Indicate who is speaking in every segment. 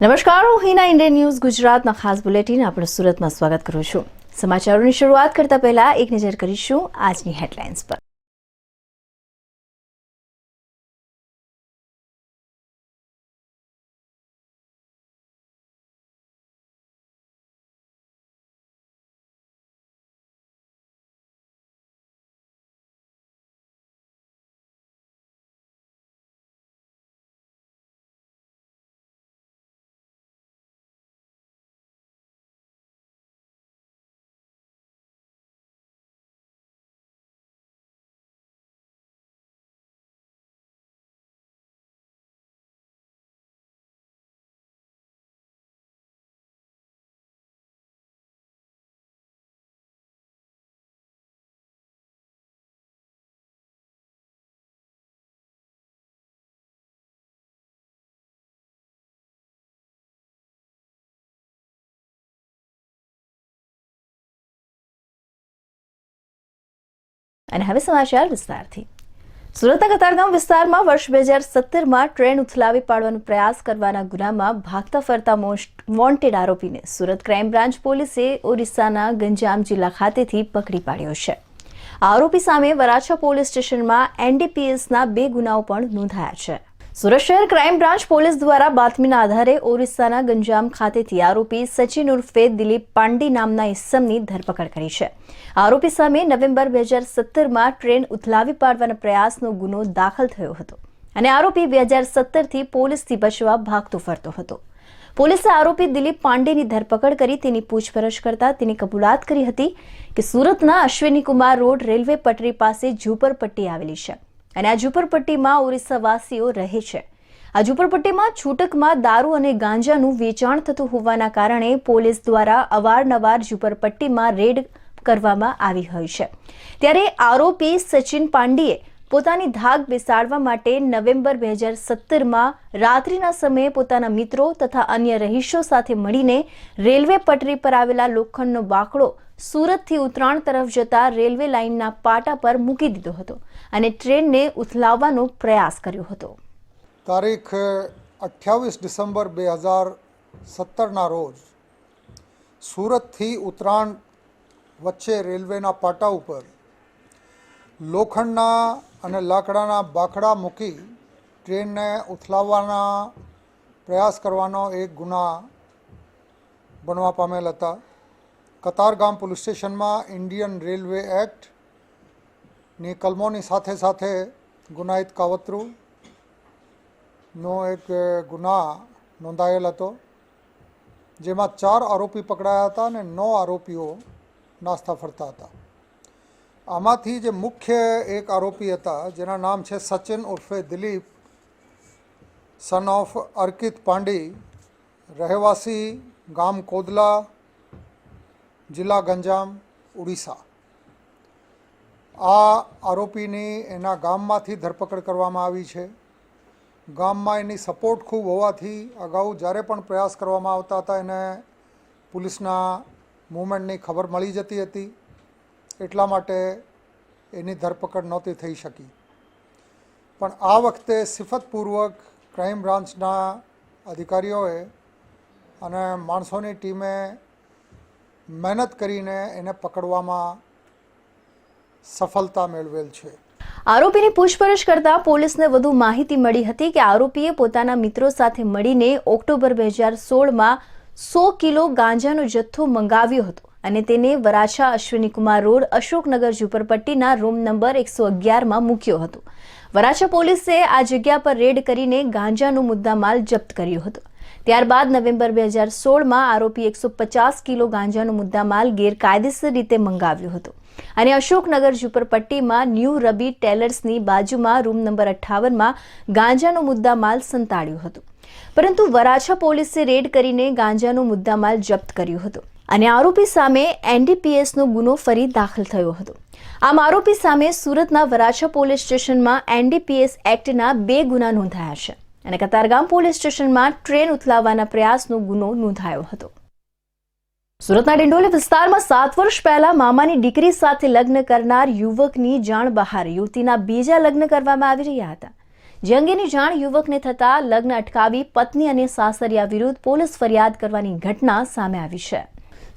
Speaker 1: નમસ્કાર, હું Hina Indian news ગુજરાતના ખાસ બુલેટિન આપણે સુરતમાં સ્વાગત કરું છું। સમાચારોની શરૂઆત કરતા પહેલા એક નજર કરીશું આજની હેડલાઇન્સ પર। અને હવે સમાચાર વિસ્તારથી। સુરતના કતારગામ વિસ્તારમાં વર્ષ 2017માં ટ્રેન ઉથલાવી પાડવાનો પ્રયાસ કરવાના ગુનામાં ભાગતા ફરતા વોન્ટેડ આરોપીને સુરત ક્રાઇમ બ્રાન્ચ પોલીસે ઓરિસ્સાના ગંજામ જિલ્લા ખાતેથી પકડી પાડ્યો છે। આરોપી સામે વરાછા પોલીસ સ્ટેશનમાં એનડીપીએસના 2 ગુનાઓ પણ નોંધાયા છે। સુરત શહેર ક્રાઇમ બ્રાન્ચ પોલીસ દ્વારા બાતમીના આધારે ઓરિસ્સાના ગંજામ ખાતેથી આરોપી સચિન ઉર્ફે દિલીપ પાંડી નામના ઇસમની ધરપકડ કરી છે। આરોપી સામે નવેમ્બર 2017માં ટ્રેન ઉથલાવી પાડવાના પ્રયાસનો ગુનો દાખલ થયો હતો અને આરોપી 2017થી પોલીસથી બચવા ભાગતો ફરતો હતો। પોલીસે આરોપી દિલીપ પાંડેની ધરપકડ કરી તેની પૂછપરછ કરતા તેની કબૂલાત કરી હતી કે સુરતના અશ્વિની કુમાર રોડ રેલવે પટરી પાસે ઝૂંપડપટ્ટી આવેલી છે અને આ ઝૂંપડપટ્ટીમાં ઓરિસ્સાવાસીઓ રહે છે। આ ઝૂંપડપટ્ટીમાં છૂટકમાં દારૂ અને ગાંજાનું વેચાણ થતું હોવાના કારણે પોલીસ દ્વારા અવારનવાર ઝૂંપડપટ્ટીમાં રેડ કરવામાં આવી હોય છે। ત્યારે આરોપી સચિન પાંડીએ પોતાની ધાક બેસાડવા માટે નવેમ્બર 2017માં રાત્રિના સમયે પોતાના મિત્રો તથા અન્ય રહીશો સાથે મળીને રેલવે પટરી પર આવેલા લોખંડનો બાકડો સુરતથી ઉત્તરાણ તરફ જતા રેલવે લાઇનના પાટા પર મૂકી દીધો હતો અને ટ્રેનને ઉથલાવવાનો પ્રયાસ કર્યો હતો।
Speaker 2: તારીખ 28 ડિસેમ્બર 2017ના રોજ સુરતથી ઉત્તરાણ વચ્ચે રેલવેના પાટા ઉપર લોખંડના અને લાકડાના બાકડા મૂકી ટ્રેનને ઉથલાવવાના પ્રયાસ કરવાનો એક ગુના બનવા પામેલ હતા। કતારગામ પોલીસ સ્ટેશનમાં ઇન્ડિયન રેલવે એક્ટની કલમોની સાથે સાથે ગુનાહિત કાવતરુંનો એક ગુના નોંધાયેલ હતો, જેમાં 4 આરોપી પકડાયા હતા અને 9 આરોપીઓ નાસ્તા ફરતા હતા। આમાંથી જે મુખ્ય એક આરોપી હતા જેના નામ છે સચિન ઉર્ફે દિલીપ સન ઓફ અર્કિત પાંડી, રહેવાસી ગામ કોદલા, જિલ્લા ગંજામ, ઉડીસા। આ આરોપીની એના ગામમાંથી ધરપકડ કરવામાં આવી છે। ગામમાં એની સપોર્ટ ખૂબ હોવાથી અગાઉ જ્યારે પણ પ્રયાસ કરવામાં આવતા હતા એને પોલીસના મૂવમેન્ટની ખબર મળી જતી હતી, એટલા માટે એની ધરપકડ નહોતી થઈ શકી। પણ આ વખતે સિફતપૂર્વક ક્રાઇમ બ્રાન્ચના અધિકારીઓએ અને માણસોની ટીમે મહેનત કરીને એને પકડવામાં સફળતા મેળવેલ છે।
Speaker 1: આરોપીની પૂછપરછ કરતા પોલીસને વધુ માહિતી મળી હતી કે આરોપીએ પોતાના મિત્રો સાથે મળીને ઓક્ટોબર 2016માં 100 કિલો ગાંજાનો જથ્થો મંગાવ્યો હતો અને તેને વરાછા અશ્વિની કુમાર રોડ અશોકનગર ઝૂંપડપટ્ટીના રૂમ નંબર 111માં મૂક્યો હતો। વરાછા પોલીસે આ જગ્યા પર રેડ કરીને ગાંજાનો મુદ્દામાલ જપ્ત કર્યો હતો। ત્યારબાદ નવેમ્બર 2016માં આરોપી 150 કિલો ગાંજાનો મુદ્દામાલ ગેરકાયદેસર રીતે મંગાવ્યો હતો અને અશોકનગર ઝૂંપડપટ્ટીમાં ન્યૂ રબી ટેલર્સની બાજુમાં રૂમ નંબર 58માં ગાંજાનો મુદ્દામાલ સંતાડ્યો હતો, પરંતુ વરાછા પોલીસે રેડ કરીને ગાંજાનો મુદ્દામાલ જપ્ત કર્યો હતો અને આરોપી સામે એનડીપીએસનો ગુનો ફરી દાખલ થયો હતો। આમ આરોપી સામે સુરતના વરાછા પોલીસ સ્ટેશનમાં એનડીપીએસ એક્ટના 2 ગુના નોંધાયા છે અને કતારગામ પોલીસ સ્ટેશનમાં ટ્રેન ઉથલાવવાના પ્રયાસનો ગુનો નોંધાયો હતો। સુરતના ડિંડોલી વિસ્તારમાં 7 વર્ષ પહેલા મામાની દીકરી સાથે લગ્ન કરનાર યુવકની જાણ બહાર યુવતીના બીજા લગ્ન કરવામાં આવી રહ્યા હતા, જે અંગેની જાણ યુવકને થતાં લગ્ન અટકાવી પત્ની અને સાસરિયા વિરુદ્ધ પોલીસ ફરિયાદ કરવાની ઘટના સામે આવી છે.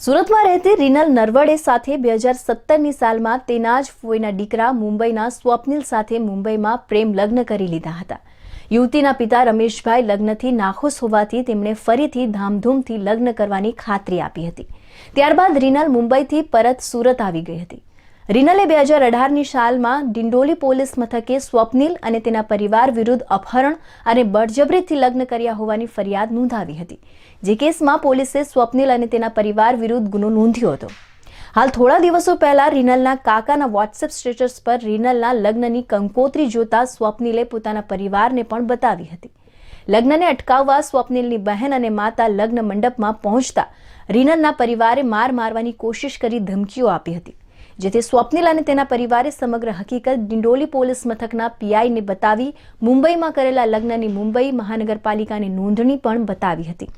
Speaker 1: સુરતમાં રહેતી રીનલ નરવડે સાથે 2017ની સાલમાં તેના જ ફોઈના દીકરા મુંબઈના સ્વપ્નિલ સાથે મુંબઈમાં પ્રેમ લગ્ન કરી લીધા હતા. યુવતીના પિતા રમેશભાઈ લગ્નથી નાખુશ હોવાથી તેમણે ફરીથી ધામધૂમથી લગ્ન કરવાની ખાતરી આપી હતી. ત્યારબાદ રીનલ મુંબઈથી પરત સુરત આવી ગઈ હતી. રીનલે 2018ની સાલમાં ડિંડોલી પોલીસ મથકે સ્વપ્નિલ અને તેના પરિવાર વિરુદ્ધ અપહરણ અને બળજબરીથી લગ્ન કર્યા હોવાની ફરિયાદ નોંધાવી હતી. જે કેસમાં પોલીસે સ્વપ્નિલ અને તેના પરિવાર વિરુદ્ધ ગુનો નોંધ્યો હતો. હાલ થોડા દિવસો પહેલા રીનલના કાકાના વોટ્સએપ સ્ટેટસ પર રીનલના લગ્નની કંકોત્રી જોતા સ્વપ્નિલે પોતાના પરિવારને પણ બતાવી હતી. લગ્નને અટકાવવા સ્વપ્નિલની બહેન અને માતા લગ્ન મંડપમાં પહોંચતા રીનલના પરિવારે મારવાની કોશિશ કરી ધમકીઓ આપી હતી. જેથી સ્વપ્નિલ અને તેના પરિવારે સમગ્ર હકીકત ડિંડોલી પોલીસ મથકના પીઆઈને બતાવી મુંબઈમાં કરેલા લગ્નની મુંબઈ મહાનગરપાલિકાની નોંધણી પણ બતાવી હતી.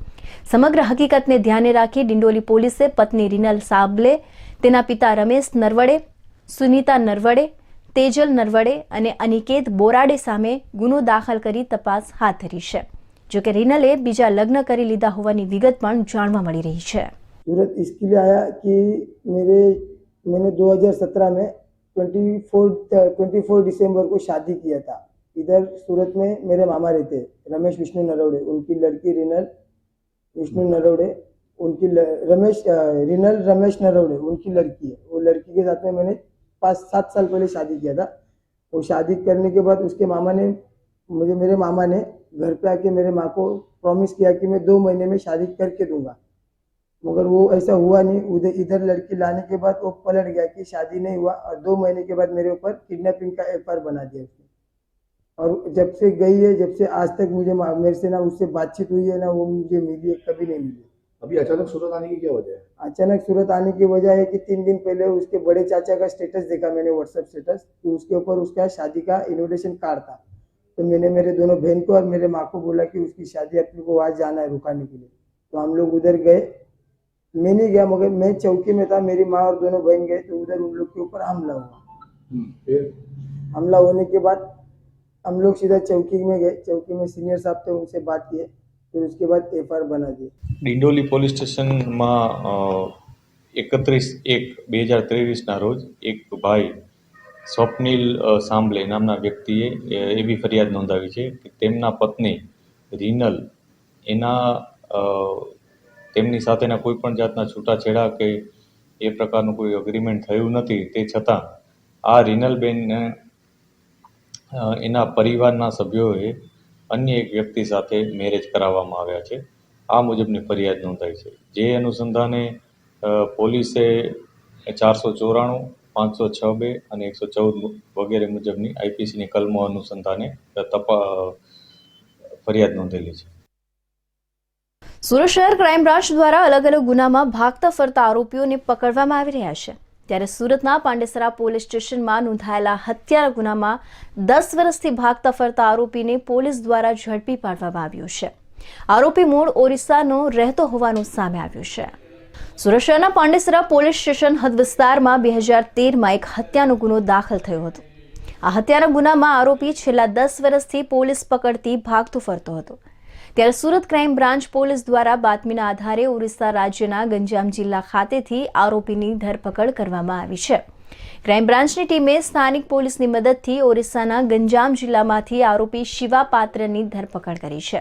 Speaker 1: સમગ્ર હકીકતને ધ્યાને રાખી ડિંડોલી પોલીસે પત્ની રીનલ સાબલે, તેના પિતા રમેશ નરવડે, સુનીતા નરવડે, તેજલ નરવડે અને અનિકેત બોરાડે સામે ગુનો દાખલ કરી તપાસ હાથ ધરી છે. જોકે રીનલે બીજા લગ્ન કરી લીધા હોવાની વિગત પણ જાણવા મળી રહી છે.
Speaker 3: सूरत इसके लिए आया कि मैंने 2017 में 24 दिसंबर को शादी किया था. इधर सूरत में मेरे मामा रहते रमेश विष्णु नरवड़े, उनकी लड़की रिनल विष्णु नरवड़े, रिनल रमेश नरवड़े उनकी लड़की है. वो लड़की के साथ में मैंने 5-7 साल पहले शादी किया था. वो शादी करने के बाद उसके मेरे मामा ने घर पे आके मेरे माँ को प्रॉमिस किया कि मैं 2 महीने में शादी करके दूंगा, मगर वो ऐसा हुआ नहीं. इधर लड़की लाने के बाद वो पलट गया कि शादी नहीं हुआ और 2 महीने के बाद मेरे ऊपर किडनैपिंग का एफआईआर बना दिया उसने. और जब से गई है, जब से आज तक मेरे से ना उससे बातचीत हुई है ना वो मुझे मिली है, कभी नहीं मिली.
Speaker 4: अभी अचानक सूरत आने की क्या वजह है?
Speaker 3: अचानक सूरत आने की वजह है कि 3 दिन पहले उसके बड़े चाचा का स्टेटस देखा मैंने, व्हाट्सएप स्टेटस, तो उसके ऊपर उसका शादी का इन्विटेशन कार्ड था. तो मैंने मेरे दोनों बहन को और मेरे माँ को बोला कि उसकी शादी अपने को आज जाना है रुकाने के लिए. तो हम लोग उधर गए. मैं नहीं गया, मगर मैं चौकी में था, मेरी माँ और दोनों बहन गए. तो उधर उन लोग के ऊपर हमला हुआ.
Speaker 4: फिर
Speaker 3: हमला होने के बाद हम लोग सीधा चौकी में गए. चौकी में सीनियर साहब थे, उनसे बात किए. फिर उसके बाद एफआईआर बना दिए.
Speaker 5: ડિંડોલી પોલીસ સ્ટેશનમાં 31/1/2023ના રોજ એક ભાઈ સ્વપ્નિલ સાંભલે નામના વ્યક્તિએ એવી ફરિયાદ નોંધાવી છે કે તેમના પત્ની રીનલ તેમની સાથેના કોઈ પણ જાતના છૂટાછેડા કે એ પ્રકારનું કોઈ અગ્રીમેન્ટ થયું નથી. તે છતાં આ રીનલબેનને એના પરિવારના સભ્યોએ અન્ય એક વ્યક્તિ સાથે મેરેજ કરાવવામાં આવ્યા છે. આ મુજબની ફરિયાદ નોંધાઈ છે. જે અનુસંધાને પોલીસે 494, 506(2) અને 114 વગેરે મુજબની આઈપીસીની કલમો અનુસંધાને ફરિયાદ નોંધેલી છે.
Speaker 1: સુરત શહેર ક્રાઇમ બ્રાન્ચ દ્વારા અલગ અલગ ગુનામાં ભાગતા ફરતા આરોપીઓને પકડવામાં આવી રહ્યા છે. ત્યારે સુરતના પાંડેસરા પોલીસ સ્ટેશનમાં નોંધાયેલા હત્યા ગુનામાં 10 વર્ષથી ભાગતા ફરતા આરોપીને પોલીસ દ્વારા ઝડપી પાડવામાં આવ્યો છે. આરોપી મૂળ ઓરિસ્સાનો રહેતો હોવાનું સામે આવ્યું છે. સુરત શહેરના પાંડેસરા પોલીસ સ્ટેશન હદ વિસ્તારમાં 2013માં એક હત્યાનો ગુનો દાખલ થયો હતો. આ હત્યાના ગુનામાં આરોપી છેલ્લા 10 વર્ષથી પોલીસ પકડતી ભાગતો ફરતો હતો. ત્યારે સુરત ક્રાઇમ બ્રાન્ચ પોલીસ દ્વારા બાતમીના આધારે ઓરિસ્સા રાજ્યના ગંજામ જિલ્લા ખાતેથી આરોપીની ધરપકડ કરવામાં આવી છે. ક્રાઇમ બ્રાન્ચની ટીમે સ્થાનિક પોલીસની મદદથી ઓરિસ્સાના ગંજામ જિલ્લામાંથી આરોપી શિવા પાત્રની ધરપકડ કરી છે.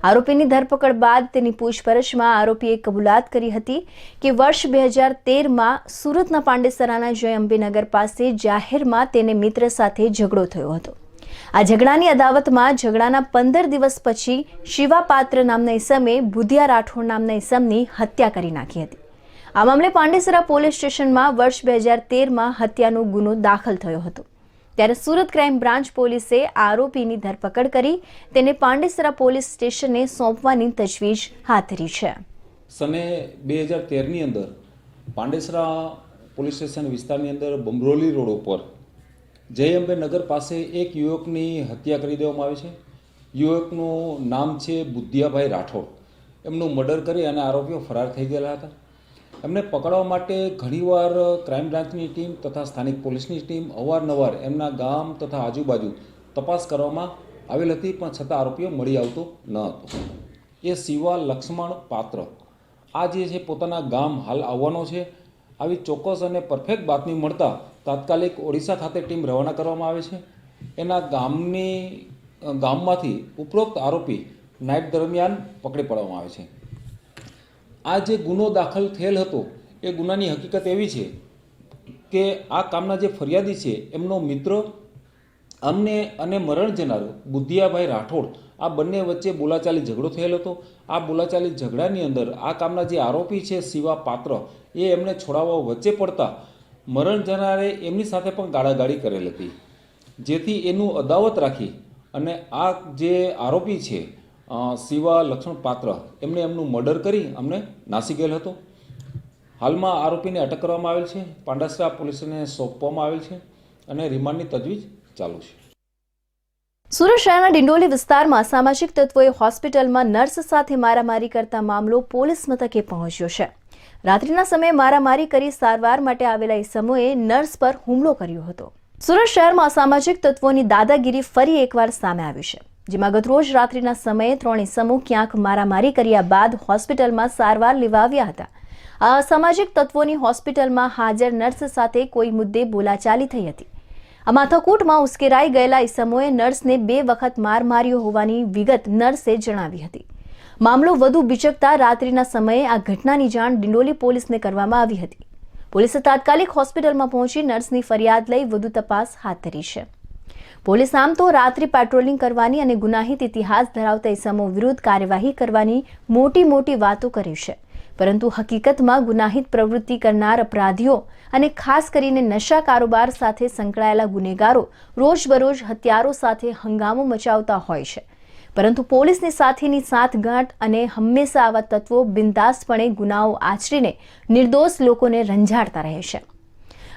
Speaker 1: આરોપીની ધરપકડ બાદ તેની પૂછપરછમાં આરોપીએ કબૂલાત કરી હતી કે વર્ષ 2013માં સુરતના પાંડેસરાના જય અંબેનગર પાસે જાહેરમાં તેને મિત્ર સાથે ઝઘડો થયો હતો. આ ઝઘડાની અદાવતમાં ઝઘડાના 15 દિવસ પછી શિવા પાત્ર નામના ઈસમે બુધિયા રાઠોડ નામના ઈસમની હત્યા કરી નાખી હતી. આ મામલે પાંડેસરા પોલીસ સ્ટેશનમાં વર્ષ 2013માં હત્યાનો ગુનો દાખલ થયો હતો. ત્યારે સુરત ક્રાઇમ બ્રાન્ચ પોલીસે આરોપીની ધરપકડ કરી તેને પાંડેસરા પોલીસ સ્ટેશને સોંપવાની તજવીજ હાથ ધરી છે.
Speaker 6: સને 2013ની અંદર પાંડેસરા પોલીસ સ્ટેશન વિસ્તારની અંદર બમરોલી રોડ ઉપર જય અંબે નગર પાસે એક યુવકની હત્યા કરી દેવામાં આવી છે. યુવકનું નામ છે બુધિયાભાઈ રાઠોડ. એમનું મર્ડર કરી અને આરોપીઓ ફરાર થઈ ગયેલા હતા. એમને પકડવા માટે ઘણીવાર ક્રાઇમ બ્રાન્ચની ટીમ તથા સ્થાનિક પોલીસની ટીમ અવારનવાર એમના ગામ તથા આજુબાજુ તપાસ કરવામાં આવેલ હતી, પણ છતાં આરોપીઓ મળી આવતો ન હતો. એ શિવા લક્ષ્મણ પાત્ર આ જે છે પોતાના ગામ હાલ આવવાનો છે. આવી ચોક્કસ અને પરફેક્ટ બાતમી મળતા તાત્કાલિક ઓડિશા ખાતે ટીમ રવાના કરવામાં આવે છે. એના ગામમાંથી ઉપરોક્ત આરોપી નાઇટ દરમિયાન પકડી પાડવામાં આવે છે. આ જે ગુનો દાખલ થયેલ હતો એ ગુનાની હકીકત એવી છે કે આ કામના જે ફરિયાદી છે એમનો મિત્ર અને મરણ જનાર બુદ્ધિયાભાઈ રાઠોડ આ બંને વચ્ચે બોલાચાલી ઝઘડો થયેલ હતો. આ બોલાચાલી ઝઘડાની અંદર આ કામના જે આરોપી છે શિવા પાત્ર એ એમને છોડાવવા વચ્ચે પડતા મરણ જનારે એમની સાથે પણ ગાળાગાળી કરેલ હતી, જેથી એનું અદાવત રાખી અને આ જે આરોપી છે શિવા લક્ષ્મણ પાત્ર એમને એમનું મર્ડર કરી અમને નાસી ગયેલ હતો. હાલમાં આરોપીને અટક કરવામાં આવેલ છે, પાંડેસરા પોલીસને સોંપવામાં આવેલ છે અને રિમાન્ડની તજવીજ ચાલુ છે.
Speaker 1: સુરત શહેરના ડિંડોલી વિસ્તારમાં સામાજિક તત્વોએ હોસ્પિટલમાં નર્સ સાથે મારામારી કરતા મામલો પોલીસ મથકે પહોંચ્યો છે. રાત્રિના સમયે મારામારી કરી સારવાર માટે આવેલા ઇસમોએ નર્સ પર હુમલો કર્યો હતો. સુરત શહેરમાં અસામાજિક તત્વોની દાદાગીરી ફરી એકવાર સામે આવી છે, જેમાં ગતરોજ રાત્રિના સમયે 3 ઇસમો ક્યાંક મારામારી કર્યા બાદ હોસ્પિટલમાં સારવાર લેવા આવ્યા હતા. આ અસામાજિક તત્વોની હોસ્પિટલમાં હાજર નર્સ સાથે કોઈ મુદ્દે બોલાચાલી થઈ હતી. આ માથાકૂટમાં ઉશ્કેરાઈ ગયેલા ઇસમોએ નર્સને 2 વખત માર માર્યો હોવાની વિગત નર્સે જણાવી હતી. મામલો વધુ બીચકતા રાત્રિના સમયે આ ઘટનાની જાણ ડિંડોલી પોલીસને કરવામાં આવી હતી. પોલીસે તાત્કાલિક હોસ્પિટલમાં પહોંચી નર્સની ફરિયાદ લઈ વધુ તપાસ હાથ ધરી છે. પોલીસ આમ તો રાત્રિ પેટ્રોલિંગ કરવાની અને ગુનાહિત ઇતિહાસ ધરાવતા ઇસમો વિરુદ્ધ કાર્યવાહી કરવાની મોટી વાતો કરી છે, પરંતુ હકીકતમાં ગુનાહિત પ્રવૃત્તિ કરનાર અપરાધીઓ અને ખાસ કરીને નશા કારોબાર સાથે સંકળાયેલા ગુનેગારો રોજબરોજ હત્યારો સાથે હંગામો મચાવતા હોય છે, પરંતુ પોલીસની સાથેની સાઠગાંઠ અને હંમેશા આવા તત્વો બિંદાસપણે ગુનાઓ આચરીને નિર્દોષ લોકોને રંજાડતા રહે છે.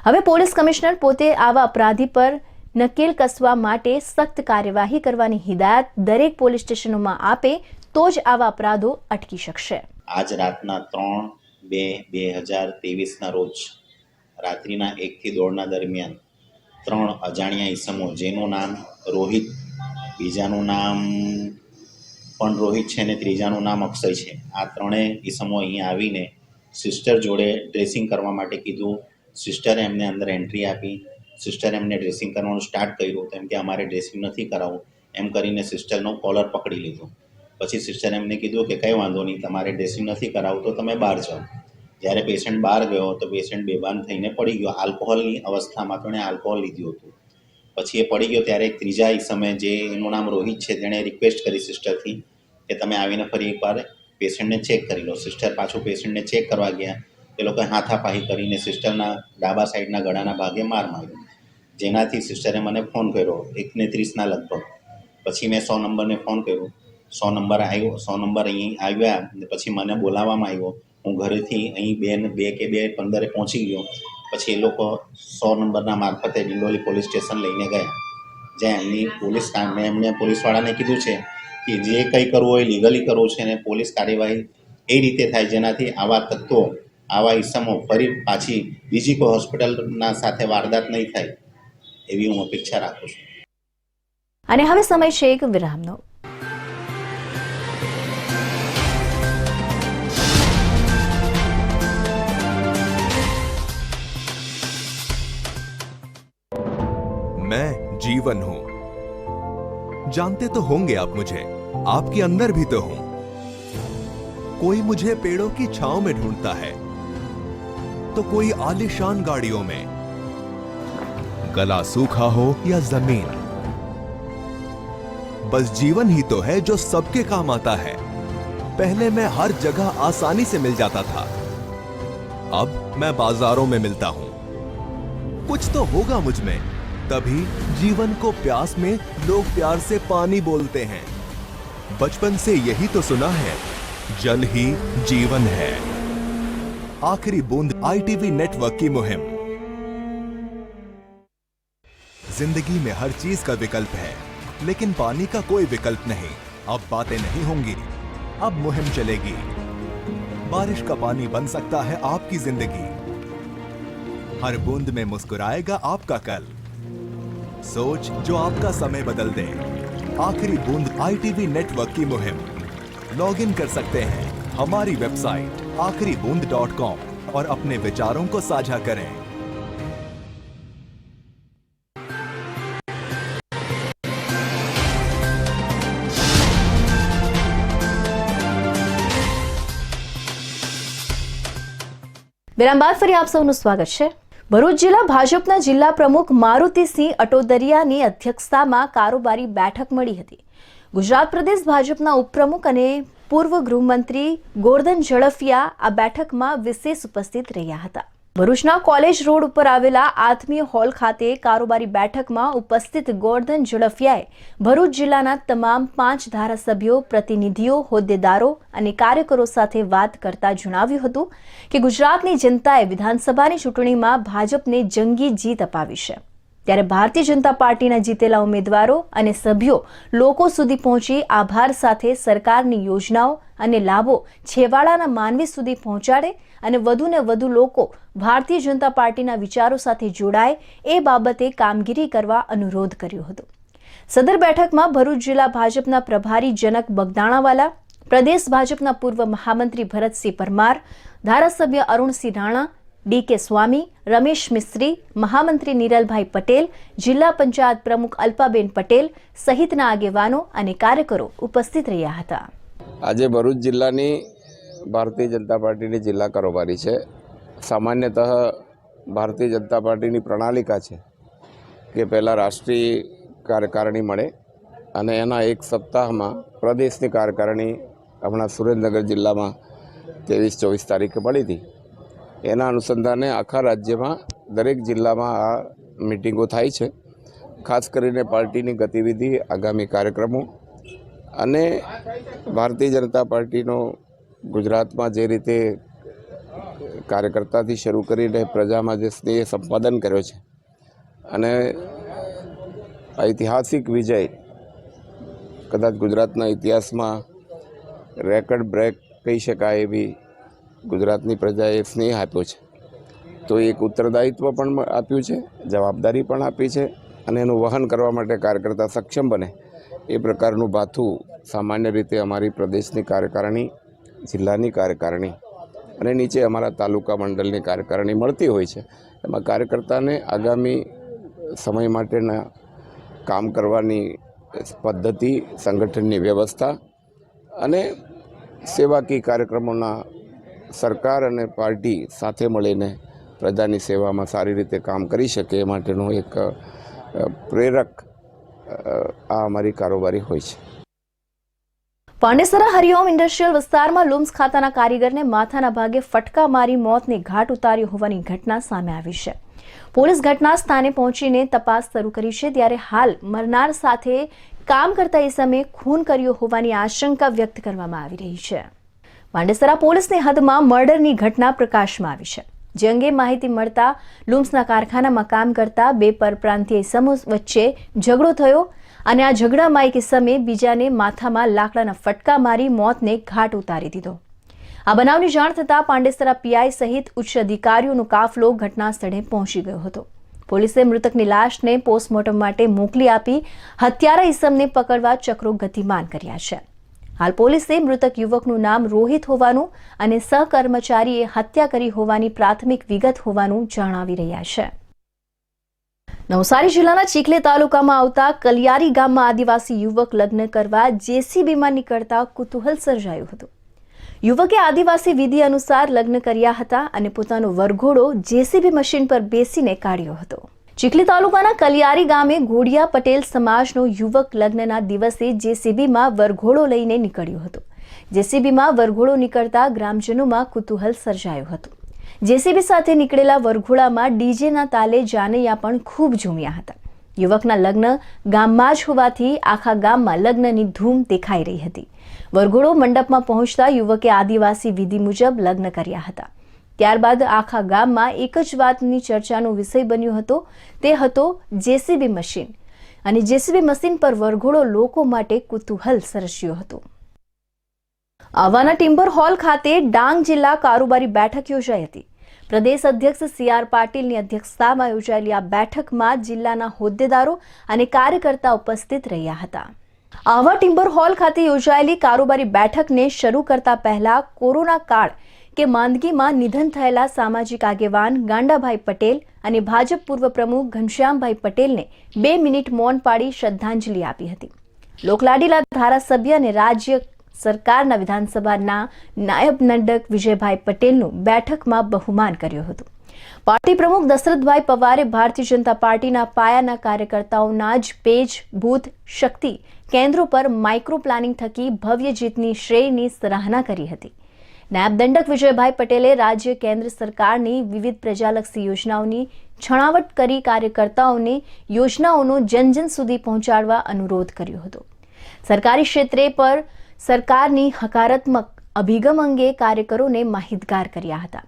Speaker 1: હવે પોલીસ કમિશનર પોતે આવા અપરાધી પર નકેલ કસવા માટે સખ્ત કાર્યવાહી કરવાની હિદાયત દરેક પોલીસ સ્ટેશનોમાં આપે તો જ આવા અપરાધો અટકી શકશે.
Speaker 7: આજ રાતના 3/2/2023ના રોજ રાત્રિના 1 થી 1:30 દરમિયાન 3 અજાણ્યા ઈસમો, જેનું નામ રોહિત, બીજાનું નામ પણ રોહિત છે અને ત્રીજાનું નામ અક્ષય છે, આ 3 ઈસમો અહીંયા આવીને સિસ્ટર જોડે ડ્રેસિંગ કરવા માટે કીધું. સિસ્ટરે એમને અંદર એન્ટ્રી આપી. સિસ્ટરે એમને ડ્રેસિંગ કરવાનું સ્ટાર્ટ કર્યું, તો એમ કે અમારે ડ્રેસિંગ નથી કરાવવું એમ કરીને સિસ્ટરનો કોલર પકડી લીધો. પછી સિસ્ટરે એમને કીધું કે કંઈ વાંધો નહીં, તમારે ડ્રેસિંગ નથી કરાવવું તો તમે બહાર જાઓ. જ્યારે પેશન્ટ બહાર ગયો તો પેશન્ટ બેભાન થઈને પડી ગયો. આલ્કોહોલની અવસ્થામાં તો એણે આલ્કોહોલ લીધું હતું. પછી એ પડી ગયો ત્યારે એક ત્રીજા ઈસમે, જે એનું નામ રોહિત છે, તેણે રિક્વેસ્ટ કરી સિસ્ટરથી કે તમે આવીને ફરી એકવાર પેશન્ટને ચેક કરી લો. સિસ્ટર પાછું પેશન્ટને ચેક કરવા ગયા. એ લોકોએ હાથાપાહી કરીને સિસ્ટરના ડાબા સાઈડના ગળાના ભાગે માર માર્યો, જેનાથી સિસ્ટરે મને ફોન કર્યો 1:30ના લગભગ. પછી મેં 100 નંબરને ફોન કર્યો. 100 નંબર આવ્યો. 100 નંબર અહીં આવ્યા પછી મને બોલાવવામાં આવ્યો. હું ઘરેથી અહીં 2:15 પહોંચી ગયો. પછી એ લોકો 100 નંબરના મારફતે ડિંડોલી પોલીસ સ્ટેશન લઈને ગયા, જ્યાં એમને પોલીસવાળાને કીધું છે કે જે કંઈ કરવું હોય લીગલી કરવું છે અને પોલીસ કાર્યવાહી એ રીતે થાય જેનાથી આવા તત્વો, આવા ઈસમો ફરી પાછી બીજી કોઈ હોસ્પિટલના સાથે વારદાત નહીં થાય એવી હું અપેક્ષા રાખું છું.
Speaker 1: અને હવે સમય છે એક વિરામનો.
Speaker 8: मैं जीवन हूं, जानते तो होंगे आप मुझे, आपके अंदर भी तो हूं. कोई मुझे पेड़ों की छांव में ढूंढता है तो कोई आलीशान गाड़ियों में, गला सूखा हो या जमीन, बस जीवन ही तो है जो सबके काम आता है. पहले मैं हर जगह आसानी से मिल जाता था, अब मैं बाजारों में मिलता हूं. कुछ तो होगा मुझ में, तभी जीवन को प्यास में लोग प्यार से पानी बोलते हैं. बचपन से यही तो सुना है, जल ही जीवन है. आखिरी बूंद ITV नेटवर्क की मुहिम. जिंदगी में हर चीज का विकल्प है, लेकिन पानी का कोई विकल्प नहीं. अब बातें नहीं होंगी, अब मुहिम चलेगी. बारिश का पानी बन सकता है आपकी जिंदगी. हर बूंद में मुस्कुराएगा आपका कल. सोच जो आपका समय बदल दे. आखिरी बूंद ITV नेटवर्क की मुहिम। लॉग इन कर सकते हैं हमारी वेबसाइट आखरीबूंद.com और अपने विचारों को साझा करें।
Speaker 1: વિરામ બાદ ફરી આપ સૌનું સ્વાગત છે। ભરૂચ જિલ્લા ભાજપના જિલ્લા પ્રમુખ મારુતિસિંહ અટોદરિયાની અધ્યક્ષતામાં કારોબારી બેઠક મળી હતી। ગુજરાત પ્રદેશ ભાજપના ઉપપ્રમુખ અને પૂર્વ ગૃહમંત્રી ગોરધન ઝડફિયા આ બેઠકમાં વિશેષ ઉપસ્થિત રહ્યા હતા। ભરૂચના કોલેજ રોડ ઉપર આવેલા આત્મીય હોલ ખાતે કારોબારી બેઠકમાં ઉપસ્થિત ગોરધન ઝડફિયાએ ભરૂચ જિલ્લાના તમામ 5 ધારાસભ્યો, પ્રતિનિધિઓ, હોદ્દેદારો અને કાર્યકરો સાથે વાત કરતા જણાવ્યું હતું કે ગુજરાતની જનતાએ વિધાનસભાની ચૂંટણીમાં ભાજપને જંગી જીત અપાવી છે, ત્યારે ભારતીય જનતા પાર્ટીના જીતેલા ઉમેદવારો અને સભ્યો લોકો સુધી પહોંચી આભાર સાથે સરકારની યોજનાઓ અને લાભો છેવાડાના માનવી સુધી પહોંચાડે અને વધુને વધુ લોકો ભારતીય જનતા પાર્ટીના વિચારો સાથે જોડાય એ બાબતે કામગીરી કરવા અનુરોધ કર્યો હતો। સદર બેઠકમાં ભરૂચ જિલ્લા ભાજપના પ્રભારી જનક બગદાણાવાલા, પ્રદેશ ભાજપના પૂર્વ મહામંત્રી ભરતસિંહ પરમાર, ધારાસભ્ય અરુણસિંહ રાણા, DK સ્વામી, રમેશ મિસ્ત્રી, મહામંત્રી નિરલભાઈ પટેલ, જિલ્લા પંચાયત પ્રમુખ અલ્પાબેન પટેલ સહિતના આગેવાનો અને કાર્યકરો ઉપસ્થિત રહ્યા હતા।
Speaker 9: આજે ભરૂચ જિલ્લાની ભારતીય જનતા પાર્ટીની જિલ્લા કારોબારી છે। સામાન્યતઃ ભારતીય જનતા પાર્ટીની પ્રણાલિકા છે કે પહેલાં રાષ્ટ્રીય કાર્યકારિણી મળે અને એના એક સપ્તાહમાં પ્રદેશની કાર્યકારિણી હમણાં સુરેન્દ્રનગર જિલ્લામાં 23-24 તારીખે મળી હતી। એના અનુસંધાને આખા રાજ્યમાં દરેક જિલ્લામાં આ મિટિંગો થાય છે। ખાસ કરીને પાર્ટીની ગતિવિધિ, આગામી કાર્યક્રમો અને ભારતીય જનતા પાર્ટીનો ગુજરાતમાં જે રીતે કાર્યકર્તાથી શરૂ કરીને પ્રજામાં જે સ્નેહ સંપાદન કર્યો છે અને ઐતિહાસિક વિજય, કદાચ ગુજરાતના ઇતિહાસમાં રેકર્ડ બ્રેક કહી શકાય એવી ગુજરાતની પ્રજાએ સ્નેહ આપ્યો છે, તો એક ઉત્તરદાયિત્વ પણ આપ્યું છે, જવાબદારી પણ આપી છે અને એનું વહન કરવા માટે કાર્યકર્તા સક્ષમ બને એ પ્રકારનું ભાથું સામાન્ય રીતે અમારી પ્રદેશની કાર્યકારિણી, જિલ્લાની કાર્યકારિણી અને નીચે અમારા તાલુકા મંડળની કાર્યકારિણી મળતી હોય છે। એમાં કાર્યકર્તાને આગામી સમય માટેના કામ કરવાની પદ્ધતિ, સંગઠનની વ્યવસ્થા અને સેવાકીય કાર્યક્રમોના સરકાર અને પાર્ટી સાથે મળીને પ્રજાની સેવામાં સારી રીતે કામ કરી શકે એ માટેનો એક પ્રેરક આ અમારી કારોબારી હોય છે।
Speaker 1: પાંડેસરા હરિઓમ ઇન્ડસ્ટ્રીયલ વિસ્તારમાં લૂમ્સ ખાતાના કારીગરને માથાના ભાગે ફટકા મારી મોતને ઘાટ ઉતાર્યો હોવાની ઘટના સામે આવી છે। પોલીસ ઘટના સ્થાને પહોંચીને તપાસ શરૂ કરી છે, ત્યારે હાલ મરનાર સાથે કામ કરતા એ સમયે ખૂન કર્યો હોવાની આશંકા વ્યક્ત કરવામાં આવી રહી છે। પાંડેસરા પોલીસની હદમાં મર્ડરની ઘટના પ્રકાશમાં આવી છે, જે અંગે માહિતી મળતા લૂમ્સના કારખાનામાં કામ કરતા 2 પરપ્રાંતીય ઇસમો વચ્ચે ઝઘડો થયો અને આ ઝઘડામાં એક ઇસમે બીજાને માથામાં લાકડાના ફટકા મારી મોતને ઘાટ ઉતારી દીધો। આ બનાવની જાણ થતાં પાંડેસરા PI સહિત ઉચ્ચ અધિકારીઓનો કાફલો ઘટના સ્થળે પહોંચી ગયો હતો। પોલીસે મૃતકની લાશને પોસ્ટમોર્ટમ માટે મોકલી આપી હત્યારા ઇસમને પકડવા ચક્રો ગતિમાન કર્યા છે। હાલ પોલીસે મૃતક યુવકનું નામ રોહિત હોવાનું અને સહકર્મચારીએ હત્યા કરી હોવાની પ્રાથમિક વિગત હોવાનું જણાવી રહ્યા છે। નવસારી જિલ્લાના ચીખલી તાલુકામાં આવતા કલિયારી ગામમાં આદિવાસી યુવક લગ્ન કરવા JCBમાં નીકળતા કુતૂહલ સર્જાયું હતું। યુવકે આદિવાસી વિધિ અનુસાર લગ્ન કર્યા હતા અને પોતાનો વરઘોડો JCB મશીન પર બેસીને કાઢ્યો હતો। ચીખલી તાલુકાના કલિયારી ગામે ઘોડિયા પટેલ સમાજનો યુવક લગ્નના દિવસે JCBમાં વરઘોડો લઈને નીકળ્યો હતો। JCBમાં વરઘોડો નીકળતા ગ્રામજનોમાં કુતૂહલ સર્જાયું હતું। JCB સાથે નીકળેલા વરઘોડામાં ડીજેના તાલે જાનૈયા પણ ખૂબ ઝૂમ્યા હતા। યુવકના લગ્ન ગામમાં જ હોવાથી આખા ગામમાં લગ્નની ધૂમ દેખાઈ રહી હતી। વરઘોડો મંડપમાં પહોંચતા યુવકે આદિવાસી વિધિ મુજબ લગ્ન કર્યા હતા। ત્યારબાદ આખા ગામમાં એક જ વાતની ચર્ચાનો વિષય બન્યો હતો, તે હતો JCB મશીન અને JCB મશીન પર વરઘોડો લોકો માટે કુતૂહલ સર્જ્યો હતો। આવાના ટિમ્બર હોલ ખાતે ડાંગ જિલ્લા કારોબારી બેઠક યોજાઈ હતી। પ્રદેશ અધ્યક્ષ CR પાટીલની અધ્યક્ષતામાં યોજાયેલી આ બેઠકમાં જિલ્લાના હોદ્દેદારો અને કાર્યકર્તા ઉપસ્થિત રહ્યા હતા। આહવા ટિમ્બર હોલ ખાતે યોજાયેલી કારોબારી બેઠકને શરૂ કરતા પહેલા કોરોના કાળ કે માંદગીમાં નિધન થયેલા સામાજિક આગેવાન ગાંડાભાઈ પટેલ અને ભાજપ પૂર્વ પ્રમુખ ઘનશ્યામભાઈ પટેલને 2 મિનિટ મૌન પાડી શ્રદ્ધાંજલિ આપી હતી. લોકલાડીલા ધારાસભ્ય અને રાજ્ય સરકારના વિધાનસભાના નાયબ નિંદક વિજયભાઈ પટેલનું બેઠકમાં બહુમાન કર્યું હતું. પાર્ટી પ્રમુખ દશરથભાઈ પવારે ભારતીય જનતા પાર્ટીના પાયાના કાર્યકર્તાઓના જ પેજ, બૂથ, શક્તિ કેન્દ્રો પર માઇક્રો પ્લાનિંગ થકી ભવ્ય જીતની શ્રેયની સરાહના કરી હતી. નાયબ દંડક વિજયભાઈ પટેલે રાજ્ય કેન્દ્ર સરકારની વિવિધ પ્રજાલક્ષી યોજનાઓની છણાવટ કરી કાર્યકર્તાઓને યોજનાઓનો જન સુધી પહોંચાડવા અનુરોધ કર્યો હતો. સરકારી ક્ષેત્રે પર સરકારની હકારાત્મક અભિગમ અંગે કાર્યકરોને માહિતગાર કર્યા હતા.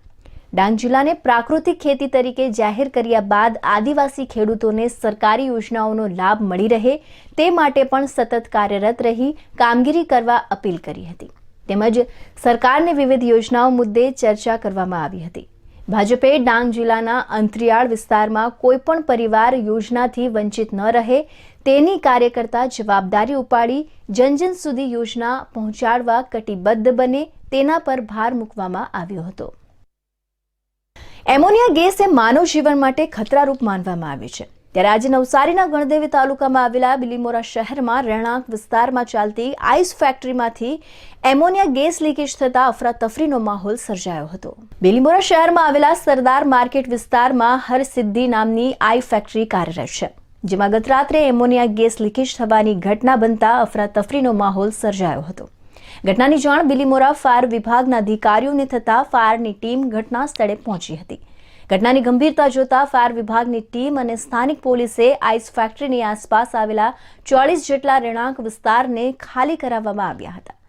Speaker 1: ડાંગ જિલ્લાને પ્રાકૃતિક ખેતી તરીકે જાહેર કર્યા બાદ આદિવાસી ખેડૂતોને સરકારી યોજનાઓનો લાભ મળી રહે તે માટે પણ સતત કાર્યરત રહી કામગીરી કરવા અપીલ કરી હતી. તેમજ સરકારની વિવિધ યોજનાઓ મુદ્દે ચર્ચા કરવામાં આવી હતી. ભાજપે ડાંગ જિલ્લાના અંતરિયાળ વિસ્તારમાં કોઈપણ પરિવાર યોજનાથી વંચિત ન રહે તેની કાર્યકર્તા જવાબદારી ઉપાડી જન સુધી યોજના પહોંચાડવા કટિબદ્ધ બને તેના પર ભાર મૂકવામાં આવ્યો હતો. એમોનિયા ગેસ એ માનવ જીવન માટે ખતરારૂપ માનવામાં આવ્યું છે. ત્યારે આજે નવસારીના ગણદેવી તાલુકામાં આવેલા બિલીમોરા શહેરમાં રહેણાંક વિસ્તારમાં ચાલતી આઈસ ફેક્ટરીમાંથી એમોનિયા ગેસ લીકેજ થતા અફરાતફરીનો માહોલ સર્જાયો હતો. બિલીમોરા શહેરમાં આવેલા સરદાર માર્કેટ વિસ્તારમાં હરસિદ્ધિ નામની આઈ ફેક્ટરી કાર્યરત છે, જેમાં ગત રાત્રે એમોનિયા ગેસ લીકેજ થવાની ઘટના બનતા અફરાતફરીનો માહોલ સર્જાયો હતો. ઘટનાની જાણ બિલીમોરા ફાયર વિભાગના અધિકારીઓને થતા ફાયરની ટીમ ઘટના સ્થળે પહોંચી હતી. ઘટનાની ગંભીરતા જોતા ફાયર વિભાગની ટીમ અને સ્થાનિક પોલીસે આઈસ ફેક્ટરીની આસપાસ આવેલા 40 જેટલા રહેણાંક વિસ્તારને ખાલી કરાવવામાં આવ્યા હતા.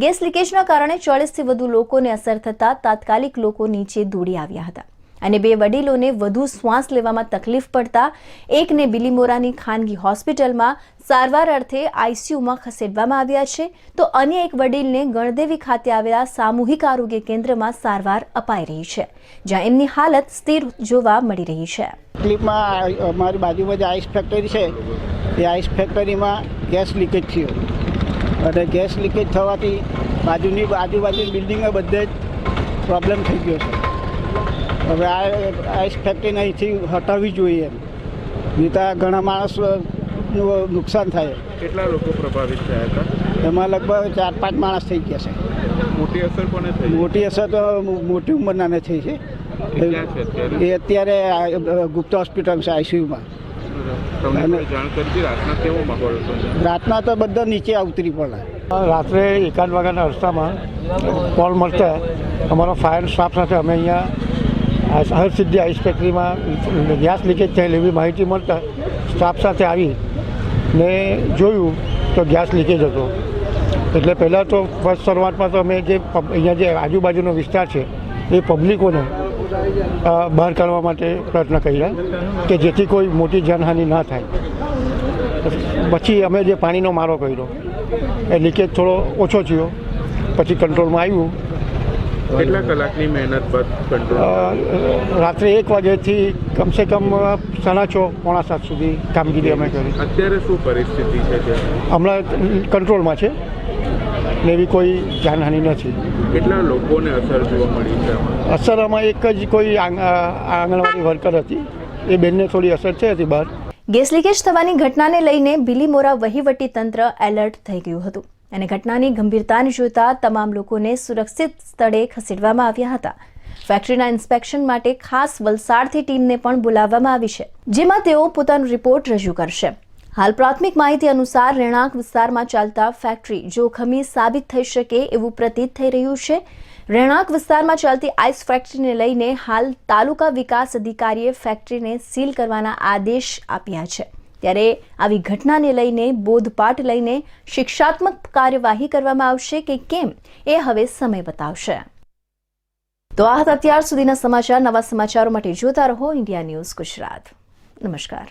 Speaker 1: ગેસ લીકેજના કારણે 40થી વધુ લોકોને અસર થતા તાત્કાલિક લોકો નીચે દોડી આવ્યા હતા અને 2 વડીલોને વધુ શ્વાસ લેવામાં તકલીફ પડતા એકને બિલીમોરાની ખાનગી હોસ્પિટલમાં સારવાર અર્થે આઈસીયુમાં ખસેડવામાં આવ્યા છે, તો અન્ય એક વડીલને ગણદેવી ખાતે આવેલા સામૂહિક આરોગ્ય કેન્દ્રમાં સારવાર અપાઈ રહી છે, જ્યાં એમની હાલત સ્થિર જોવા મળી રહી છે.
Speaker 10: ક્લિપમાં અમારી બાજુમાં જે આઈસ ફેક્ટરી છે એ આઈસ ફેક્ટરીમાં ગેસ લીકેજ થયો અને ગેસ લીકેજ થવાથી આજુબાજુની બિલ્ડિંગમાં બધે જ પ્રોબ્લેમ થઈ ગયો છે. હવે આ આઈસ ફેક્ટરીને અહીંથી હટાવવી જોઈએ, નહીં તો ઘણા માણસનું નુકસાન થાય.
Speaker 11: કેટલા લોકો પ્રભાવિત થયા હતા?
Speaker 10: એમાં લગભગ 4-5 માણસ થઈ ગયા છે.
Speaker 11: મોટી અસર કોને થઈ?
Speaker 10: મોટી અસર તો મોટી ઉંમરના થઈ છે. એ અત્યારે ગુપ્તા હોસ્પિટલ છે આઈસીયુમાં.
Speaker 11: તમને જાણ કરી રાતના કેવો માહોલ હતો?
Speaker 10: રાતના તો બધા નીચે ઉતરી પડ્યા.
Speaker 12: રાત્રે 1 વાગ્યાના રસ્તામાં કોલ મળતા અમારા ફાયર સ્ટાફ સાથે અમે અહીંયા હરસિદ્ધિ આઈસ ફેક્ટરીમાં ગેસ લીકેજ થયેલી એવી માહિતી મળતા સ્ટાફ સાથે આવી ને જોયું તો ગેસ લીકેજ હતો. એટલે પહેલાં તો ફર્સ્ટ શરૂઆતમાં તો અમે જે અહીંયા જે આજુબાજુનો વિસ્તાર છે એ પબ્લિકોને બહાર કાઢવા માટે પ્રયત્ન કર્યા કે જેથી કોઈ મોટી જાનહાનિ ના થાય. પછી અમે જે પાણીનો મારો કર્યો એ લીકેજ થોડો ઓછો થયો, પછી કંટ્રોલમાં આવ્યું.
Speaker 11: કેટલા કલાકની મહેનત બાદ કંટ્રોલ?
Speaker 12: રાત્રે 1 વાગ્યાથી કમસે કમ 6:30-7 સુધી કામગીરી અમે કરી.
Speaker 11: અત્યારે શું પરિસ્થિતિ છે?
Speaker 12: હમણાં કંટ્રોલમાં છે ને એવી કોઈ જાનહાનિ નથી.
Speaker 11: કેટલા લોકોને અસર જોવા મળી છે?
Speaker 12: અસર આમાં એક જ કોઈ આંગણવાડી વર્કર હતી, એ બેનને થોડી અસર થઈ હતી બહાર.
Speaker 1: ગેસ લીકેજ થવાની ઘટનાને લઈને બિલીમોરા વહીવટી તંત્ર એલર્ટ થઈ ગયું હતું અને ઘટનાની ગંભીરતાને જોતા તમામ લોકોને સુરક્ષિત સ્થળે ખસેડવામાં આવ્યા હતા. ફેક્ટરીના ઇન્સ્પેક્શન માટે ખાસ વલસાડથી ટીમને પણ બોલાવવામાં આવી છે, જેમાં તેઓ પોતાનો રિપોર્ટ રજૂ કરશે. હાલ પ્રાથમિક માહિતી અનુસાર રહેણાંક વિસ્તારમાં ચાલતા ફેક્ટરી જોખમી સાબિત થઈ શકે એવું પ્રતીત થઈ રહ્યું છે. રહેણાંક વિસ્તારમાં ચાલતી આઈસ ફેક્ટરીને લઈને હાલ તાલુકા વિકાસ અધિકારીએ ફેક્ટરીને સીલ કરવાના આદેશ આપ્યા છે. ત્યારે આવી ઘટનાને લઈને બોધપાઠ લઈને શિક્ષાત્મક કાર્યવાહી કરવામાં આવશે કે કેમ એ હવે સમય બતાવશે. તો આ હતા અત્યાર સુધીના સમાચાર. નવા સમાચારો માટે જોતા રહો ઇન્ડિયા ન્યૂઝ ગુજરાત. નમસ્કાર.